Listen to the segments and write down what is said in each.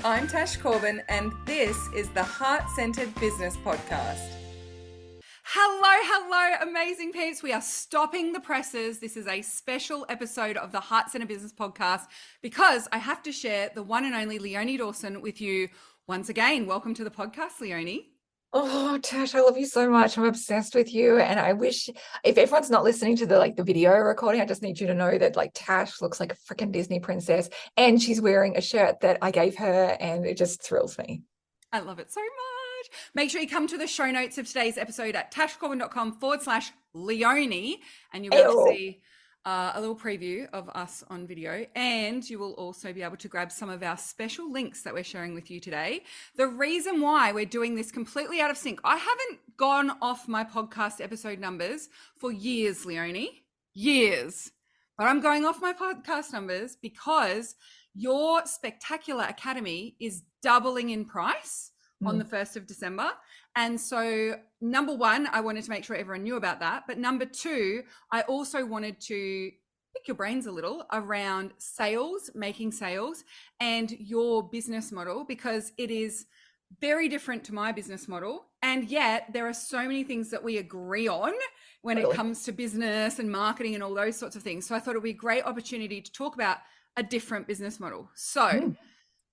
I'm Tash Corbin, and this is the Heart-Centered Business Podcast. Hello, amazing peeps. We are stopping the presses. This is a special episode of the Heart-Centered Business Podcast because I have to share the one and only Leonie Dawson with you once again. Welcome to the podcast, Leonie. Oh, Tash, I love you so much. I'm obsessed with you. And I wish if everyone's not listening to the video recording, I just need you to know that Tash looks like a freaking Disney princess and she's wearing a shirt that I gave her and it just thrills me. I love it so much. Make sure you come to the show notes of today's episode at tashcorbin.com/Leonie and you'll be able to see a little preview of us on video, and you will also be able to grab some of our special links that we're sharing with you today. The reason why we're doing this completely out of sync, I haven't gone off my podcast episode numbers for years, Leonie, years, but I'm going off my podcast numbers because your spectacular academy is doubling in price on the 1st of December. And so number one, I wanted to make sure everyone knew about that. But number two, I also wanted to pick your brains a little around sales, making sales, and your business model, because it is very different to my business model. And yet there are so many things that we agree on when it comes to business and marketing and all those sorts of things. So I thought it would be a great opportunity to talk about a different business model. So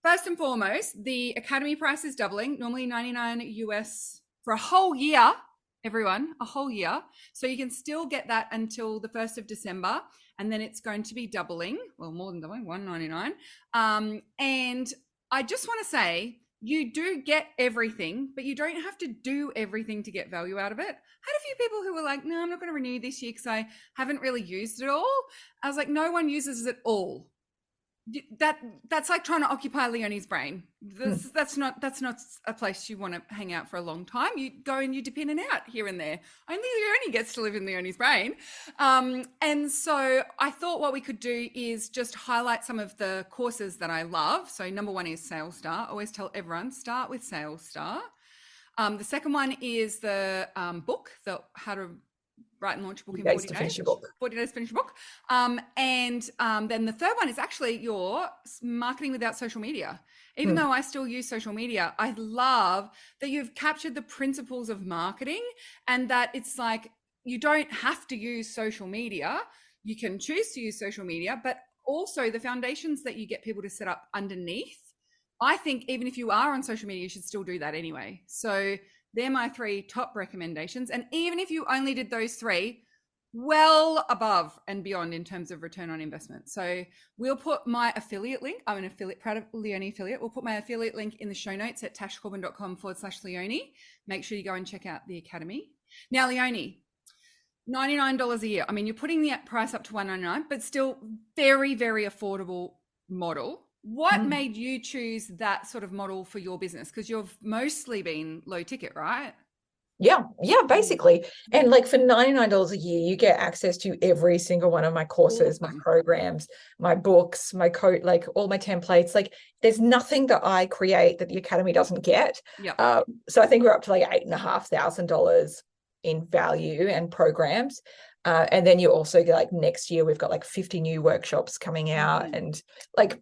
first and foremost, the academy price is doubling, normally $99 US for a whole year, everyone, a whole year. So you can still get that until the 1st of December, and then it's going to be doubling, well, more than doubling, $199. And I just want to say, you do get everything, but you don't have to do everything to get value out of it. I had a few people who were like, no, I'm not going to renew this year because I haven't really used it all. I was like, no one uses it all. That's like trying to occupy Leonie's brain. That's not a place you want to hang out for a long time. You go and you dip in and out here and there. Only Leonie gets to live in Leonie's brain. And so I thought what we could do is just highlight some of the courses that I love. So number one is Sales Star. I always tell everyone, start with Sales Star. The second one is the book, the How to Write and Launch a Book in 40 days. 40 days to finish a book. And then the third one is actually your marketing without social media. Even though I still use social media, I love that you've captured the principles of marketing and that it's like you don't have to use social media. You can choose to use social media, but also the foundations that you get people to set up underneath. I think even if you are on social media, you should still do that anyway. So they're my three top recommendations. And even if you only did those three, well above and beyond in terms of return on investment. So we'll put my affiliate link. I'm an affiliate, proud of Leonie affiliate. We'll put my affiliate link in the show notes at tashcorbin.com/Leonie. Make sure you go and check out the academy. Now, Leonie, $99 a year. I mean, you're putting the price up to $199, but still very, very affordable model. What made you choose that sort of model for your business? Because you've mostly been low ticket, right? Yeah, basically. And for $99 a year, you get access to every single one of my courses, my programs, my books, my code, all my templates. There's nothing that I create that the academy doesn't get. Yeah. So I think we're up to $8,500 in value and programs. And then you also get next year we've got 50 new workshops coming out and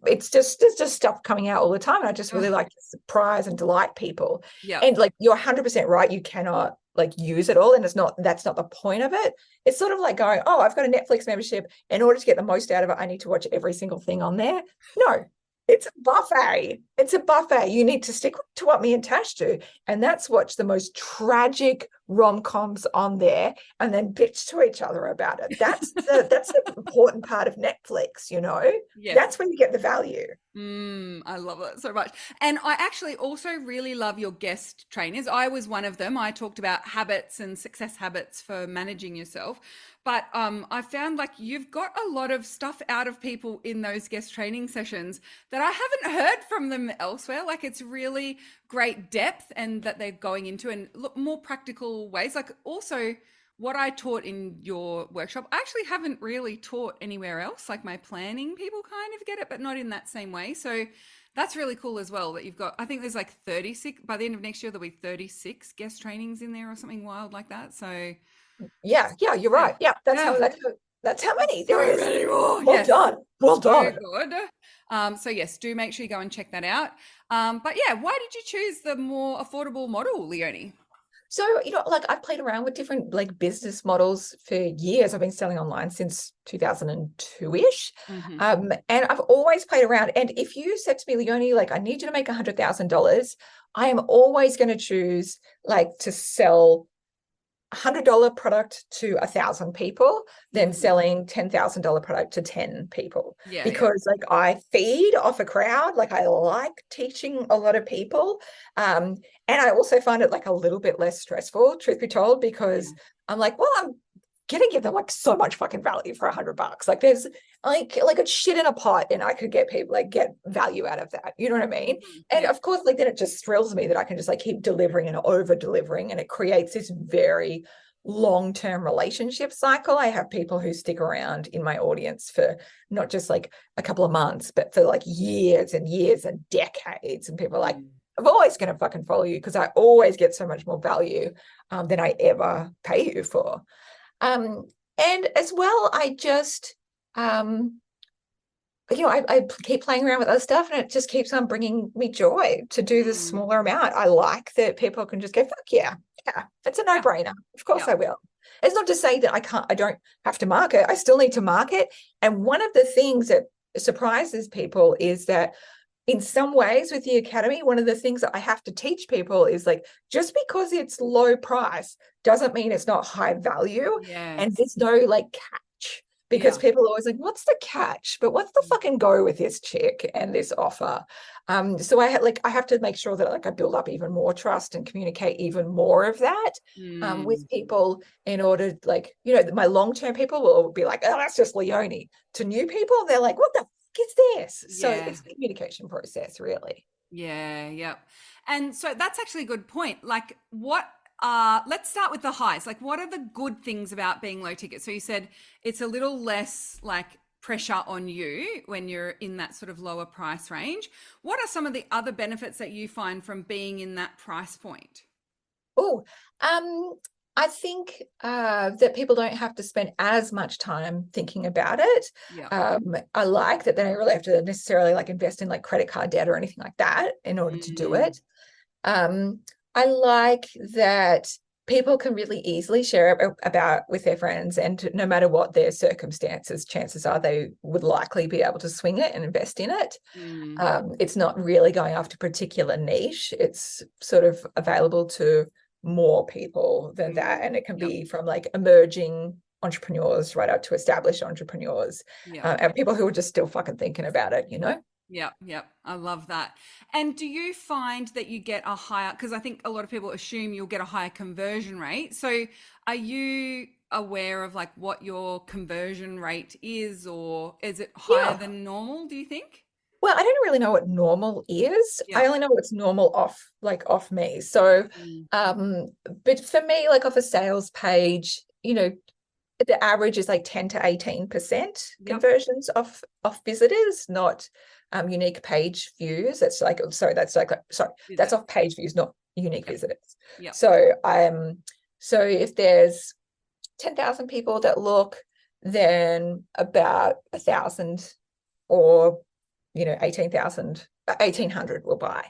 there's just stuff coming out all the time. And I just really like to surprise and delight people. Yeah. And you're 100% right. You cannot use it all. And that's not the point of it. It's sort of like going, oh, I've got a Netflix membership. In order to get the most out of it, I need to watch every single thing on there. No, it's a buffet. It's a buffet. You need to stick to what me and Tash do. And that's watch the most tragic rom-coms on there and then bitch to each other about it. That's the important part of Netflix, Yes. That's when you get the value. I love it so much. And I actually also really love your guest trainers. I was one of them. I talked about habits and success habits for managing yourself. But I found you've got a lot of stuff out of people in those guest training sessions that I haven't heard from them elsewhere. It's really great depth and that they're going into and more practical ways. Also what I taught in your workshop, I actually haven't really taught anywhere else. My planning people kind of get it, but not in that same way. So that's really cool as well that you've got, I think there's 36, by the end of next year, there'll be 36 guest trainings in there or something wild like that. So Yeah, you're right. Yeah, that's That's how many So there is. many more. Well Yes. done. Well So done. good. So yes, do make sure you go and check that out. But yeah, why did you choose the more affordable model, Leonie? So, like I've played around with different like business models for years. I've been selling online since 2002-ish. Mm-hmm. And I've always played around. And if you said to me, Leonie, like I need you to make $100,000, I am always going to choose like to sell $100 product to 1,000 people than selling $10,000 product to 10 people. Yeah, because like I feed off a crowd, like I like teaching a lot of people. And I also find it like a little bit less stressful, truth be told, because I'm like, well, I'm gonna give them like so much fucking value for $100. Like there's like a shit in a pot, and I could get people like get value out of that. You know what I mean? And of course, like then it just thrills me that I can just like keep delivering and over delivering, and it creates this very long-term relationship cycle. I have people who stick around in my audience for not just like a couple of months, but for like years and years and decades. And people are like, I'm always going to fucking follow you because I always get so much more value than I ever pay you for. And as well, I just, I keep playing around with other stuff, and it just keeps on bringing me joy to do this smaller amount. I like that people can just go, fuck yeah, it's a no-brainer. Of course I will. It's not to say that I don't have to market. I still need to market. And one of the things that surprises people is that in some ways with the academy, one of the things that I have to teach people is like, just because it's low price doesn't mean it's not high value. And there's no like catch, because people are always like, what's the catch? But what's the fucking go with this chick and this offer? So I have to make sure that like I build up even more trust and communicate even more of that with people in order, like, my long-term people will be like, oh, that's just Leonie. To new people, they're like, what the is this? So it's a communication process, really. And so that's actually a good point. Like let's start with the highs. Like what are the good things about being low ticket? So you said it's a little less like pressure on you when you're in that sort of lower price range. What are some of the other benefits that you find from being in that price point? I think that people don't have to spend as much time thinking about it. I like that they don't really have to necessarily like invest in like credit card debt or anything like that in order to do it. I like that people can really easily share about with their friends, and no matter what their circumstances, chances are they would likely be able to swing it and invest in it. It's not really going after a particular niche. It's sort of available to more people than that, and it can be from like emerging entrepreneurs right up to established entrepreneurs, and people who are just still fucking thinking about it. I love that. And do you find that you get a higher, because I think a lot of people assume you'll get a higher conversion rate, so are you aware of like what your conversion rate is, or is it higher than normal, do you think? Well, I don't really know what normal is. I only know what's normal off me. So, but for me, like off a sales page, the average is like 10 to 18% conversions off visitors, not unique page views. That's off page views, not unique visitors. So, so if there's 10,000 people that look, then about 1,000 or 1,800 will buy.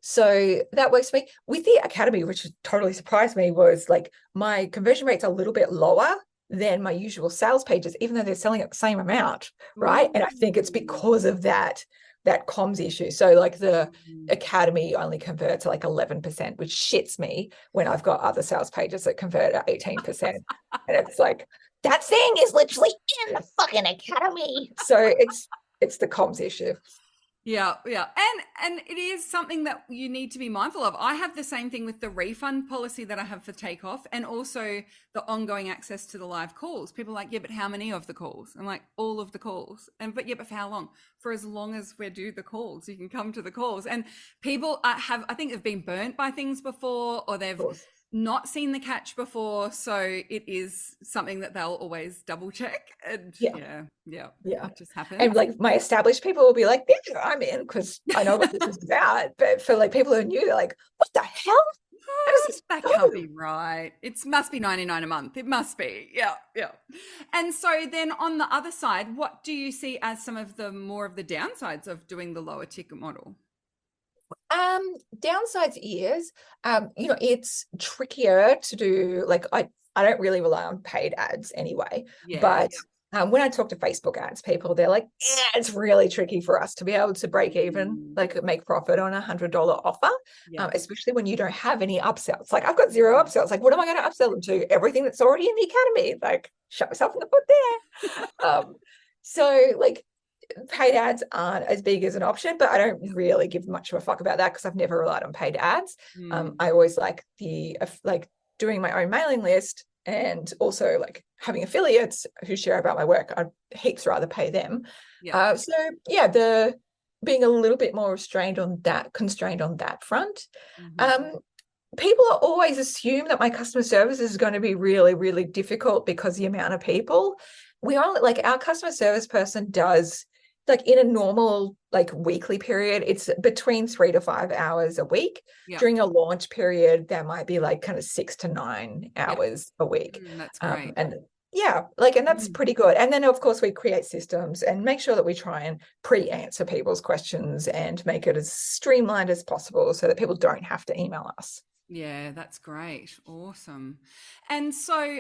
So that works for me. With the academy, which totally surprised me, was like my conversion rate's a little bit lower than my usual sales pages, even though they're selling at the same amount, right? And I think it's because of that comms issue. So like the academy only converts like 11%, which shits me when I've got other sales pages that convert at 18%. And it's like, that thing is literally in the fucking academy. So it's the comms issue. And it is something that you need to be mindful of. I have the same thing with the refund policy that I have for Takeoff, and also the ongoing access to the live calls. People are like, but how many of the calls? I'm like, all of the calls. But for how long? For as long as we do the calls, you can come to the calls. And people I think have been burnt by things before, or they've not seen the catch before, so it is something that they'll always double check. And it just happens. And like my established people will be like, yeah, I'm in, because I know what this is about. But for like people who are new, they're like, what the hell? How does this That can't go? be right. It must be 99 a month. It must be. Yeah, yeah. And so then on the other side, what do you see as some of the more of the downsides of doing the lower ticket model? Downsides is, it's trickier to do. Like I don't really rely on paid ads anyway, Yeah. but when I talk to Facebook ads people, they're like, it's really tricky for us to be able to break even, Mm, like make profit on $100 offer, yeah. especially when you don't have any upsells. Like I've got zero upsells. Like what am I going to upsell them to? Everything that's already in the academy. Like shut myself in the foot there. So like paid ads aren't as big as an option, but I don't really give much of a fuck about that because I've never relied on paid ads. Mm, I always like like doing my own mailing list and also like having affiliates who share about my work. I'd heaps rather pay them. yeah. So yeah, the being a little bit more constrained on that front. Mhm. Um, People always assume that my customer service is going to be really, really difficult because the amount of people. We only like our customer service person does like in a normal like weekly period, it's between 3 to 5 hours a week. Yeah. During a launch period, that might be like kind of 6 to 9 Yeah. hours a week. That's great. And yeah, like, and that's Mm. pretty good. And then of course we create systems and make sure that we try and pre-answer people's questions and make it as streamlined as possible so that people don't have to email us. Yeah, that's great. Awesome. And so,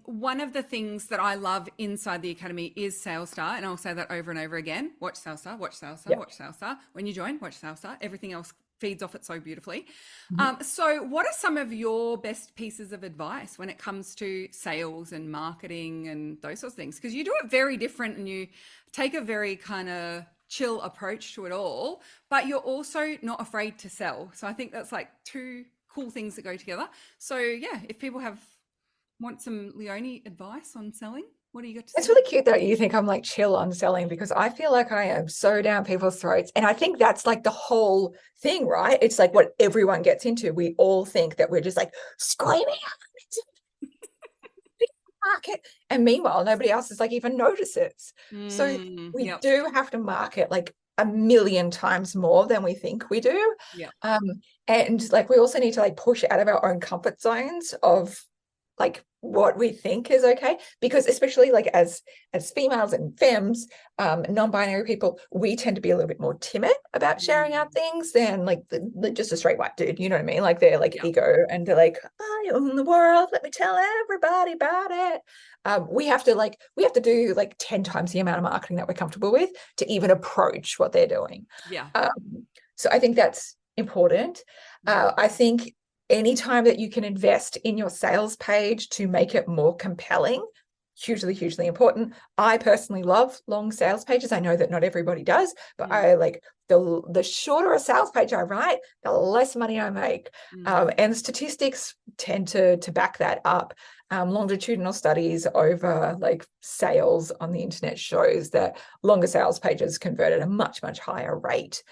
one of the things that I love inside the Academy is SalesStar. And I'll say that over and over again. Watch SalesStar, watch SalesStar, Yeah. watch SalesStar. When you join, watch SalesStar. Everything else feeds off it so beautifully. Mhm. So, what are some of your best pieces of advice when it comes to sales and marketing and those sorts of things? Because you do it very different and you take a very kind of chill approach to it all, but you're also not afraid to sell. So, I think that's like two cool things that go together. So yeah, if people want some Leonie advice on selling, what do you got to It's say? really cute that you think I'm like chill on selling because I feel like I am so down people's throats. And I think that's like the whole thing, right? It's like what everyone gets into. We all think that we're just like screaming market. And meanwhile, nobody else is like even notices. So we Yep. do have to market like a million times more than we think we do. Yep. And like we also need to like push out of our own comfort zones of like what we think is okay, because especially like as females and femmes, non-binary people, we tend to be a little bit more timid about sharing our things than like just a straight white dude, you know what I mean? Like they're like Yep. ego and they're like, I own the world, let me tell everybody about it. We have to do like 10 times the amount of marketing that we're comfortable with to even approach what they're doing. Yeah. So I think that's important. I think anytime that you can invest in your sales page to make it more compelling, hugely, hugely important. I personally love long sales pages. I know that not everybody does, but I like the shorter a sales page I write, the less money I make. And statistics tend to back that up. Longitudinal studies over like sales on the internet shows that longer sales pages convert at a much, much higher rate.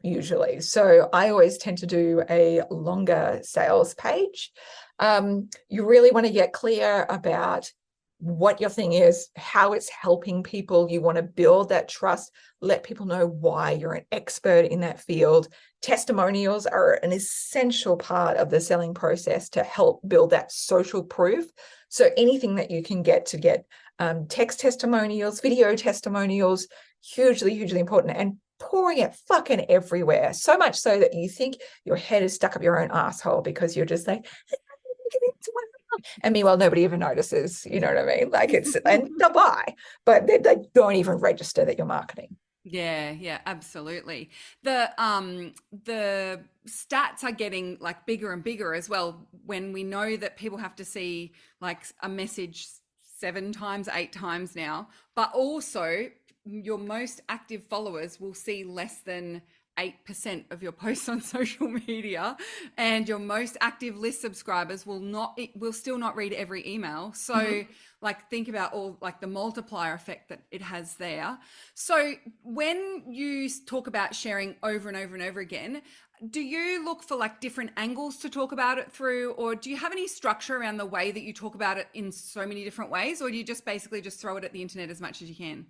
Usually. So I always tend to do a longer sales page. You really want to get clear about what your thing is, how it's helping people. You want to build that trust, let people know why you're an expert in that field. Testimonials are an essential part of the selling process to help build that social proof. So anything that you can get text testimonials, video testimonials, hugely, hugely important. And pouring it fucking everywhere, so much so that you think your head is stuck up your own asshole because you're just like, and meanwhile nobody even notices, you know what I mean? Like it's, and they'll buy, but they don't even register that you're marketing. Yeah, yeah, absolutely. The stats are getting like bigger and bigger as well when we know that people have to see like a message 7 times, 8 times now, but also your most active followers will see less than 8% of your posts on social media, and your most active list subscribers will still not read every email. So like think about all like the multiplier effect that it has there. So when you talk about sharing over and over and over again, do you look for like different angles to talk about it through, or do you have any structure around the way that you talk about it in so many different ways, or do you just basically just throw it at the internet as much as you can?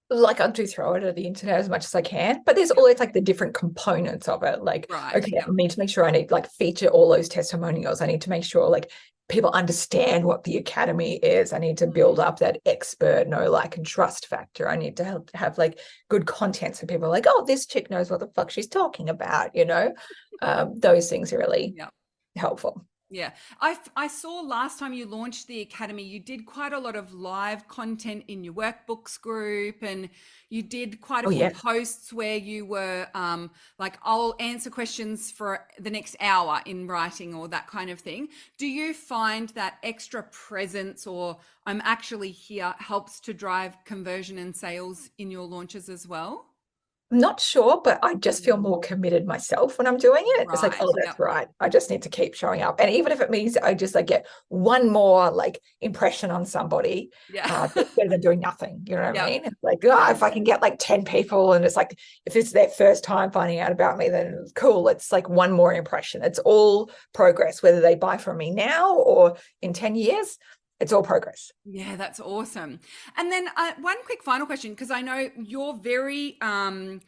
like I do throw it at the internet as much as I can, but there's always like the different components of it. Like, Right. okay, I need to make sure I need like feature all those testimonials. I need to make sure like people understand what the academy is. I need to build up that expert know, like, and trust factor. I need to have like good content so people are like, oh, this chick knows what the fuck she's talking about, you know? Those things are really Yeah. helpful. Yeah. I saw last time you launched the academy, you did quite a lot of live content in your workbooks group, and you did quite a Oh, few yeah. posts where you were like, I'll answer questions for the next hour in writing or that kind of thing. Do you find that extra presence, or I'm actually here, helps to drive conversion and sales in your launches as well? I'm not sure, but I just feel more committed myself when I'm doing it. It's like, Right. oh, that's Yep. right. I just need to keep showing up. And even if it means I just like get one more like impression on somebody, Yeah. it's better than doing nothing. You know what I Yep. mean? It's like, oh, if I can get like 10 people and it's like, if it's their first time finding out about me, then it's cool. It's like one more impression. It's all progress, whether they buy from me now or in 10 years, it's all progress. Yeah, that's awesome. And then one quick final question, because I know you're very well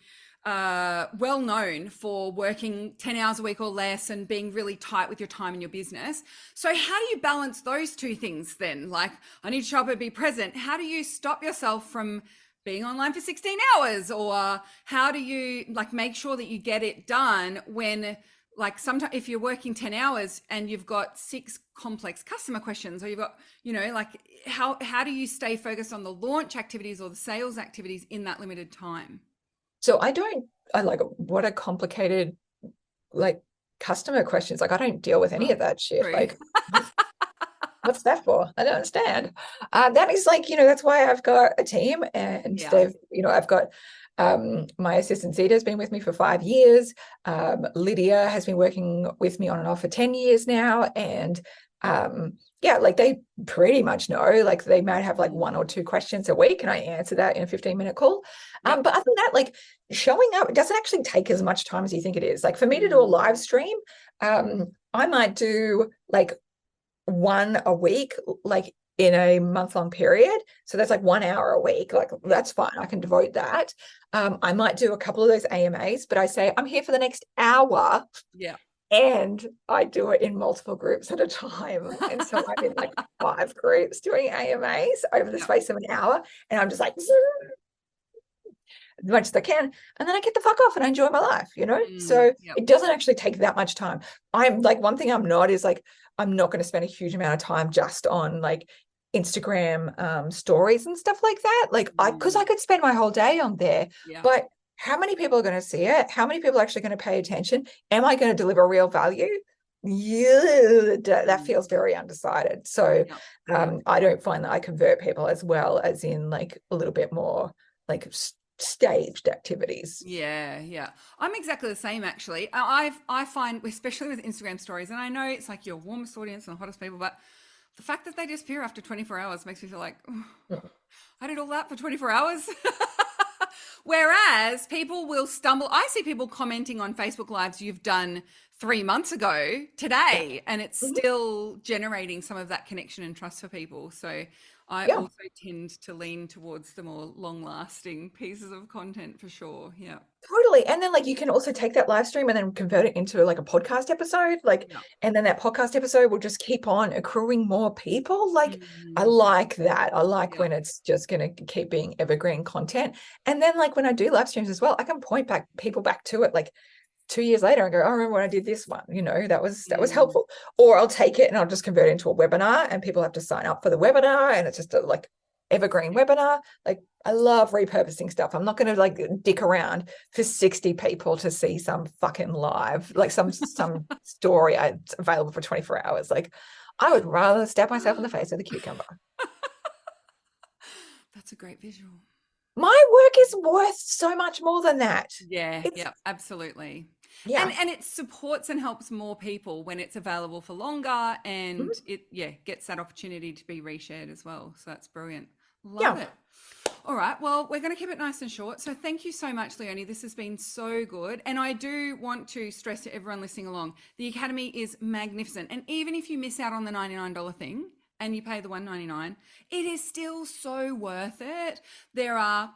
known for working 10 hours a week or less and being really tight with your time in your business. So how do you balance those two things then? Like, I need to show up and be present. How do you stop yourself from being online for 16 hours? Or how do you like make sure that you get it done when, like, sometimes if you're working 10 hours and you've got 6 complex customer questions, or you've got, like, how do you stay focused on the launch activities or the sales activities in that limited time? So I like what a complicated like customer questions. Like I don't deal with any of that shit. True. Like what's that for? I don't understand. That is like, that's why I've got a team and Yeah. I've got my assistant Zeta has been with me for 5 years. Lydia has been working with me on and off for 10 years now. And yeah, like they pretty much know, like they might have like 1 or 2 questions a week and I answer that in a 15-minute call. Yep. But other than that, like showing up, it doesn't actually take as much time as you think it is. Like for me to do a live stream, I might do like one a week, like in a month-long period. So that's like 1 hour a week. Like that's fine. I can devote that. I might do a couple of those AMAs, but I say I'm here for the next hour. Yeah. And I do it in multiple groups at a time. And so I'm in like 5 groups doing AMAs over the space of an hour. And I'm just like, as much as I can. And then I get the fuck off and I enjoy my life, So Yep. it doesn't actually take that much time. I'm like, one thing I'm not is like, I'm not going to spend a huge amount of time just on like Instagram stories and stuff like that. Like because I could spend my whole day on there, Yeah. but how many people are going to see it? How many people are actually going to pay attention? Am I going to deliver real value? Yeah, that feels very undecided. So I don't find that I convert people as well as in like a little bit more like staged activities. Yeah. I'm exactly the same, actually. I find, especially with Instagram stories, and I know it's like your warmest audience and the hottest people, but the fact that they disappear after 24 hours makes me feel like, oh, I did all that for 24 hours. Whereas people will stumble. I see people commenting on Facebook Lives you've done 3 months ago today, and it's still generating some of that connection and trust for people. So I also tend to lean towards the more long-lasting pieces of content for sure. Yeah. Totally. And then like you can also take that live stream and then convert it into like a podcast episode. Like, and then that podcast episode will just keep on accruing more people. Like I like that. I like when it's just going to keep being evergreen content. And then like when I do live streams as well, I can point people back to it like 2 years later and go, I remember when I did this one, that was helpful. Or I'll take it and I'll just convert it into a webinar and people have to sign up for the webinar and it's just a like evergreen webinar. Like I love repurposing stuff. I'm not going to like dick around for 60 people to see some fucking live, like some story available for 24 hours. Like I would rather stab myself in the face with a cucumber. That's a great visual. My work is worth so much more than that. Yeah, absolutely. Yeah. And it supports and helps more people when it's available for longer, and it gets that opportunity to be reshared as well. So that's brilliant. Love it. All right. Well, we're going to keep it nice and short. So thank you so much, Leonie. This has been so good. And I do want to stress to everyone listening along, the Academy is magnificent. And even if you miss out on the $99 thing and you pay the $199, it is still so worth it. There are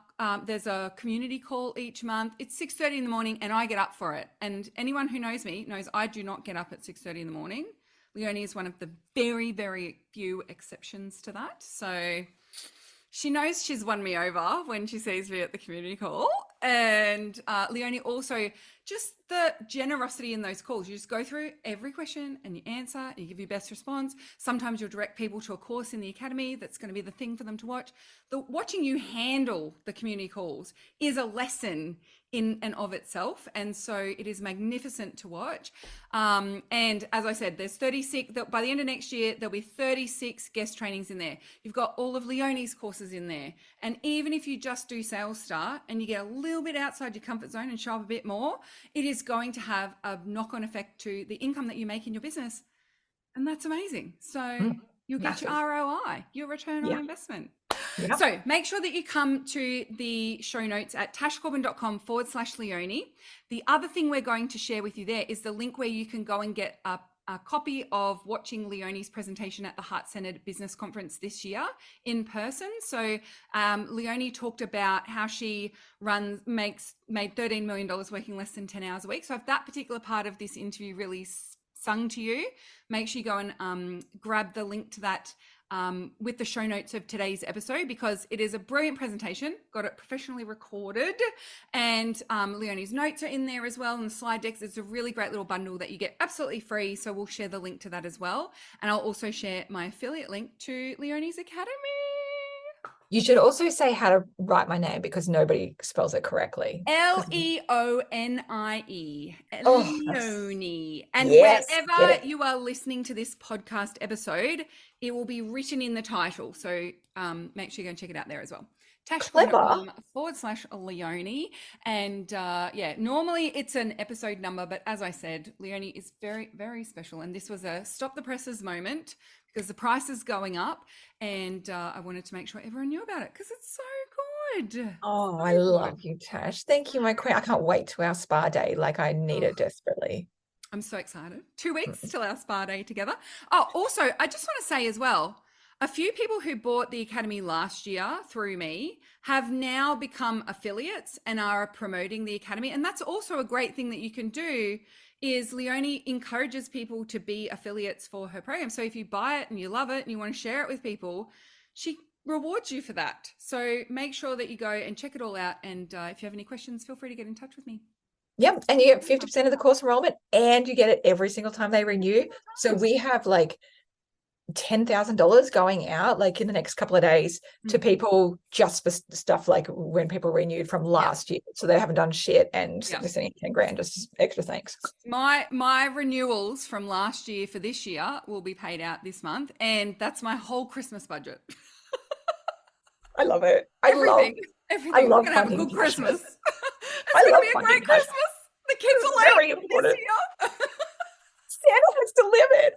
there's a community call each month. It's 6:30 in the morning and I get up for it. And anyone who knows me knows I do not get up at 6:30 in the morning. Leonie is one of the very, very few exceptions to that. So she knows she's won me over when she sees me at the community call. And Leonie also, just the generosity in those calls. You just go through every question and you answer and you give your best response. Sometimes you'll direct people to a course in the academy that's going to be the thing for them to watch. Watching you handle the community calls is a lesson in and of itself. And so it is magnificent to watch. And as I said, there's 36, by the end of next year, there'll be 36 guest trainings in there. You've got all of Leonie's courses in there. And even if you just do Sales Star and you get a little bit outside your comfort zone and show up a bit more, it is going to have a knock-on effect to the income that you make in your business. And that's amazing. So you'll get your ROI, your return on investment. Yep. So make sure that you come to the show notes at tashcorbin.com/Leonie. The other thing we're going to share with you there is the link where you can go and get a copy of watching Leonie's presentation at the Heart-Centered Business Conference this year in person. So Leonie talked about how she made $13 million working less than 10 hours a week. So if that particular part of this interview really sung to you, make sure you go and grab the link to that with the show notes of today's episode, because it is a brilliant presentation, got it professionally recorded, and Leonie's notes are in there as well, and the slide decks. It's a really great little bundle that you get absolutely free, so we'll share the link to that as well. And I'll also share my affiliate link to Leonie's Academy. You should also say how to write my name, because nobody spells it correctly. Leonie. Oh, Leonie. And yes, wherever you are listening to this podcast episode, it will be written in the title. So make sure you go and check it out there as well. tashcorbin.com/Leonie. And normally it's an episode number, but as I said, Leonie is very, very special. And this was a stop the presses moment, because the price is going up, and I wanted to make sure everyone knew about it because it's so good. Oh, I love you, Tash. Thank you, my queen. I can't wait to our spa day. Like, I need it desperately. I'm so excited. 2 weeks till our spa day together. Oh, also, I just want to say as well, a few people who bought the Academy last year through me have now become affiliates and are promoting the Academy. And that's also a great thing that you can do, is Leonie encourages people to be affiliates for her program. So if you buy it and you love it and you want to share it with people, she rewards you for that. So make sure that you go and check it all out. And if you have any questions, feel free to get in touch with me. Yep. And you get 50% of the course enrollment, and you get it every single time they renew. So we have like $10,000 going out like in the next couple of days to people just for stuff like when people renewed from last year, so they haven't done shit, and they're sending 10 grand, just extra thanks. My renewals from last year for this year will be paid out this month, and that's my whole Christmas budget. I love it. Everything. I love We're gonna have a good Christmas. It's gonna be a great Christmas. The kids are very important. This year. Santa has delivered.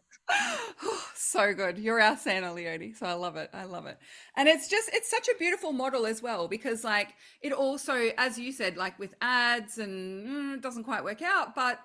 So good. You're our Santa, Leonie. So I love it. And it's such a beautiful model as well, because like it also, as you said, like with ads and it doesn't quite work out, but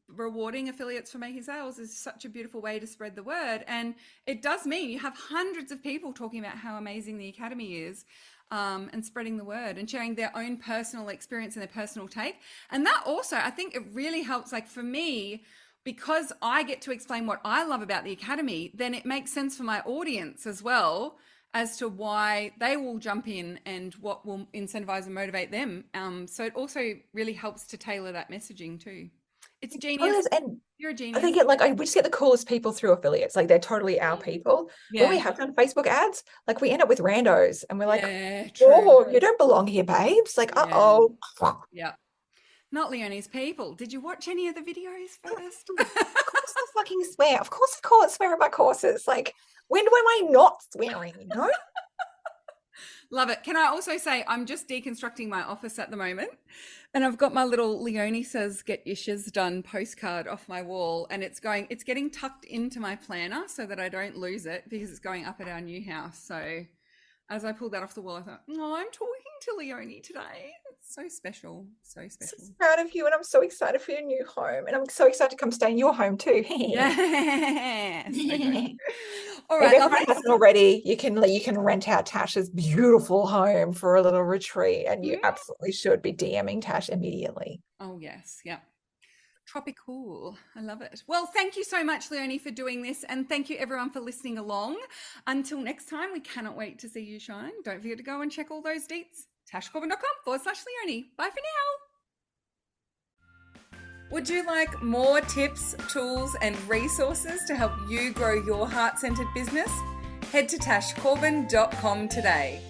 rewarding affiliates for making sales is such a beautiful way to spread the word. And it does mean you have hundreds of people talking about how amazing the Academy is, and spreading the word and sharing their own personal experience and their personal take. And that also, I think it really helps, like for me, because I get to explain what I love about the Academy, then it makes sense for my audience as well as to why they will jump in and what will incentivize and motivate them. So it also really helps to tailor that messaging too. It's genius. And you're a genius. I think we just get the coolest people through affiliates. Like, they're totally our people. When we have done Facebook ads, like we end up with randos and we're like, oh, you don't belong here, babes. Like, Yeah. Not Leonie's people. Did you watch any of the videos first? Of course I fucking swear. Of course I call it swear in my courses. Like, when am I not swearing, you know? Love it. Can I also say I'm just deconstructing my office at the moment, and I've got my little Leonie says get your shiz done postcard off my wall, and it's getting tucked into my planner so that I don't lose it, because it's going up at our new house. So as I pulled that off the wall, I thought, oh, I'm talking to Leonie today. It's so special. So special. So proud of you, and I'm so excited for your new home. And I'm so excited to come stay in your home too. Yeah. So good. All If right, everyone lovely. hasn't already, you can rent out Tash's beautiful home for a little retreat, and you absolutely should be DMing Tash immediately. Oh, yes. Yeah. Tropical. I love it. Well, thank you so much, Leonie, for doing this. And thank you, everyone, for listening along. Until next time, we cannot wait to see you shine. Don't forget to go and check all those deets. tashcorbin.com/Leonie. Bye for now. Would you like more tips, tools, and resources to help you grow your heart-centered business? Head to tashcorbin.com today.